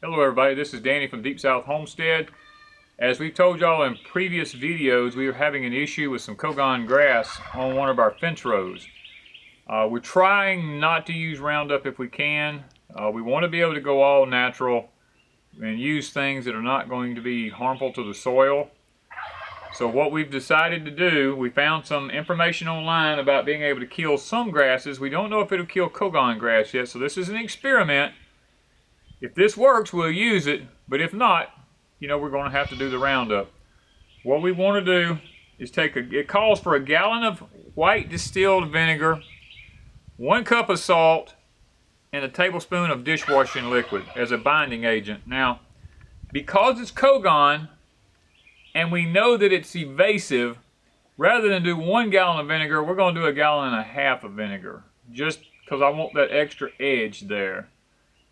Hello everybody, this is Danny from Deep South Homestead. As we've told y'all in previous videos, we were having an issue with some Cogongrass on one of our fence rows. We're trying not to use Roundup if we can. We want to be able to go all natural and use things that are not going to be harmful to the soil. So what we've decided to do, we found some information online about being able to kill some grasses. We don't know if it'll kill Cogongrass yet, so this is an experiment. If this works, we'll use it, but if not, we're going to have to do the Roundup. What we want to do is it calls for a gallon of white distilled vinegar, 1 cup of salt, and a tablespoon of dishwashing liquid as a binding agent. Now, because it's Cogon, and we know that it's evasive, rather than do 1 gallon of vinegar, we're going to do 1.5 gallons of vinegar, just because I want that extra edge there.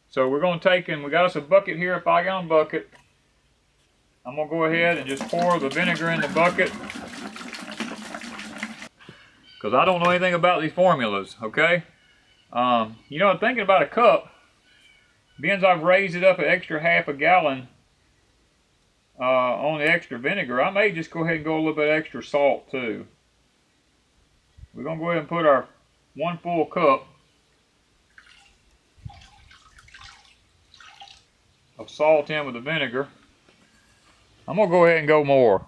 So we're going to take, and we got us a bucket here, a 5-gallon bucket. I'm going to go ahead and just pour the vinegar in the bucket, because I don't know anything about these formulas, okay? I'm thinking about a cup. Being I've raised it up an extra 1/2 gallon on the extra vinegar, I may just go ahead and go a little bit extra salt too. We're going to go ahead and put our 1 full cup of salt in with the vinegar. I'm going to go ahead and go more.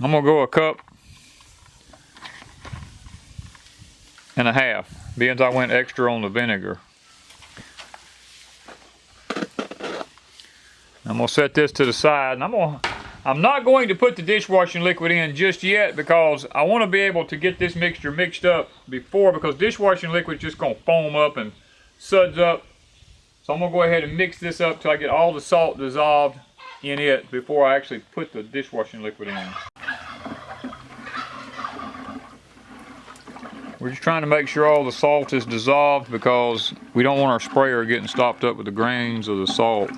I'm going to go 1.5 cups, being I went extra on the vinegar. I'm going to set this to the side, and I'm not going to put the dishwashing liquid in just yet, because I want to be able to get this mixture mixed up before, because dishwashing liquid is just going to foam up and suds up. So I'm going to go ahead and mix this up till I get all the salt dissolved in it before I actually put the dishwashing liquid in. We're just trying to make sure all the salt is dissolved, because we don't want our sprayer getting stopped up with the grains of the salt.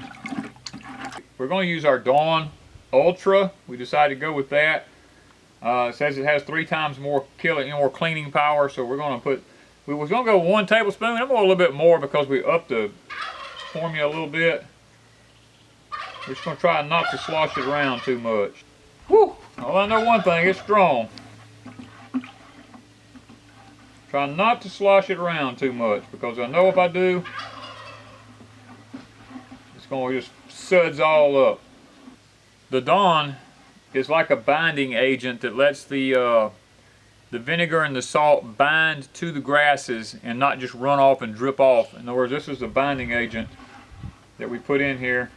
We're going to use our Dawn Ultra. We decided to go with that. It says it has 3 times more more cleaning power, so we're going to put. We was going to go 1 tablespoon. I'm going to go a little bit more because we upped the formula a little bit. We're just going to try not to slosh it around too much. Whew! Well, I know one thing, it's strong. Try not to slosh it around too much, because I know if I do, it's going to just suds all up. The Dawn is like a binding agent that lets the vinegar and the salt bind to the grasses and not just run off and drip off. In other words, this is the binding agent that we put in here.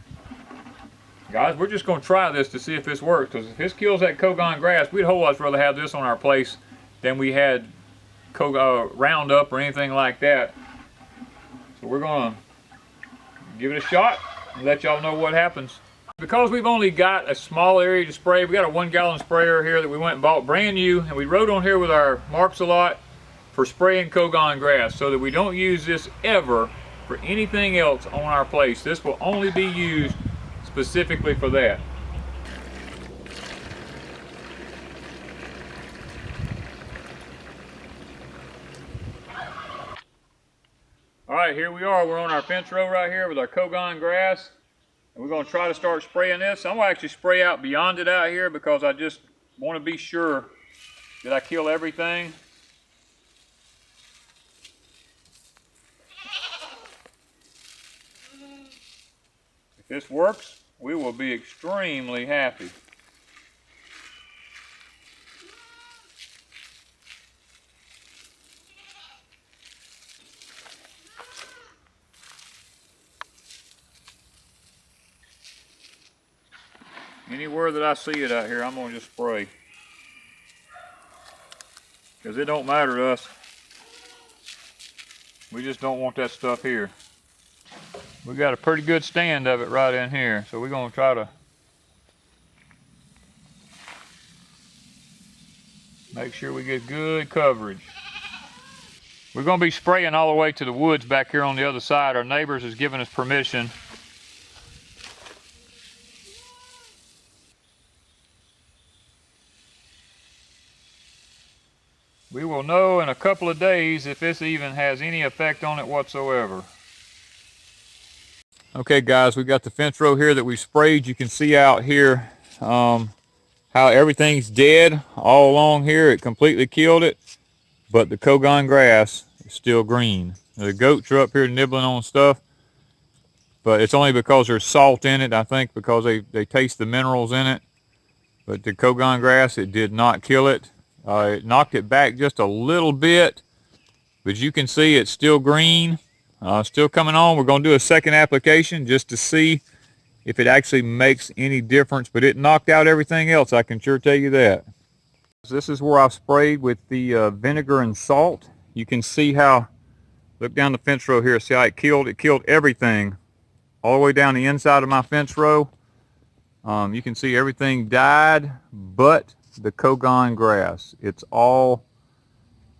Guys, we're just going to try this to see if this works, because if this kills that Cogongrass, we'd a whole lot rather have this on our place than we had Roundup or anything like that. So we're going to give it a shot and let y'all know what happens. Because we've only got a small area to spray, we got a 1 gallon sprayer here that we went and bought brand new, and we wrote on here with our marks a lot for spraying Cogongrass, so that we don't use this ever for anything else on our place. This will only be used specifically for that. Alright, here we are. We're on our fence row right here with our Cogongrass. And we're going to try to start spraying this. I'm going to actually spray out beyond it out here, because I just want to be sure that I kill everything. If this works, we will be extremely happy. Anywhere that I see it out here, I'm going to just spray, because it don't matter to us. We just don't want that stuff here. We got a pretty good stand of it right in here, so we're going to try to make sure we get good coverage. We're going to be spraying all the way to the woods back here on the other side. Our neighbors has given us permission. We will know in a couple of days if this even has any effect on it whatsoever. Okay guys, we've got the fence row here that we sprayed. You can see out here how everything's dead all along here. It completely killed it, but the Cogongrass is still green. The goats are up here nibbling on stuff, but it's only because there's salt in it, I think, because they taste the minerals in it. But the Cogongrass, it did not kill it. It knocked it back just a little bit, but you can see it's still green. Still coming on. We're going to do a second application just to see if it actually makes any difference, but it knocked out everything else, I can sure tell you that. This is where I've sprayed with the vinegar and salt. You can see how, look down the fence row here, see how it killed everything all the way down the inside of my fence row. You can see everything died but the Cogongrass. It's all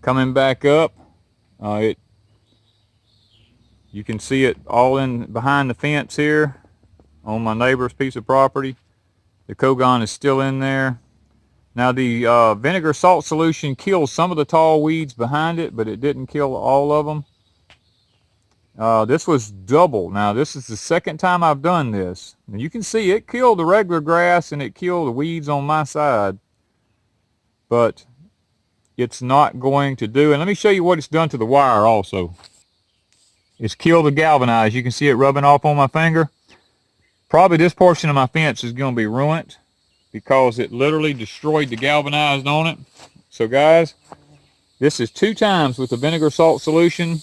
coming back up. You can see it all in behind the fence here on my neighbor's piece of property. The Cogon is still in there. Now the vinegar salt solution kills some of the tall weeds behind it, but it didn't kill all of them. This was double. Now this is the second time I've done this. And you can see it killed the regular grass and it killed the weeds on my side. But it's not going to do. And let me show you what it's done to the wire also. It's killed the galvanized. You can see it rubbing off on my finger. Probably this portion of my fence is going to be ruined because it literally destroyed the galvanized on it. So guys, this is 2 times with the vinegar salt solution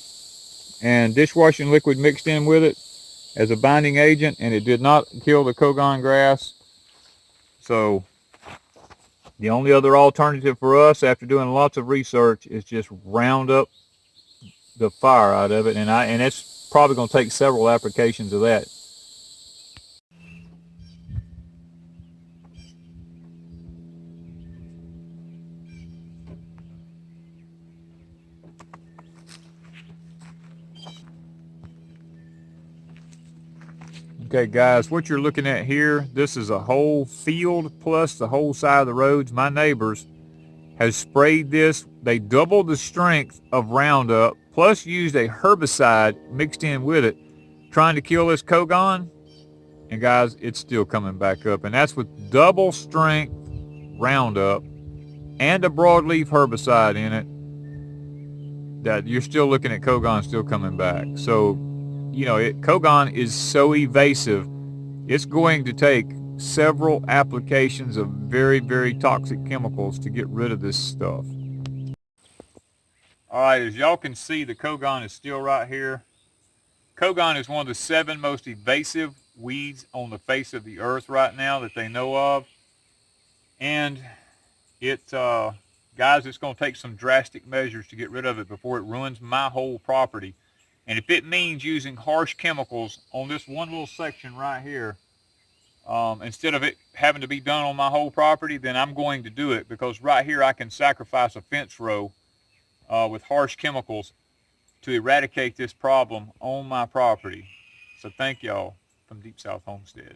and dishwashing liquid mixed in with it as a binding agent, and it did not kill the Cogongrass. So the only other alternative for us after doing lots of research is just round up the fire out of it, and it's probably going to take several applications of that. Okay guys, what you're looking at here, this is a whole field plus the whole side of the roads. My neighbors has sprayed this. They doubled the strength of Roundup plus used a herbicide mixed in with it trying to kill this Cogon, and guys, it's still coming back up, and that's with double strength Roundup and a broadleaf herbicide in it. That you're still looking at Cogon still coming back. So you know, Cogon is so evasive, it's going to take several applications of very, very toxic chemicals to get rid of this stuff. Alright, as y'all can see, the Cogon is still right here. Cogon is one of the 7 most evasive weeds on the face of the earth right now that they know of. And guys, it's going to take some drastic measures to get rid of it before it ruins my whole property. And if it means using harsh chemicals on this one little section right here, instead of it having to be done on my whole property, then I'm going to do it, because right here I can sacrifice a fence row with harsh chemicals to eradicate this problem on my property. So thank y'all from Deep South Homestead.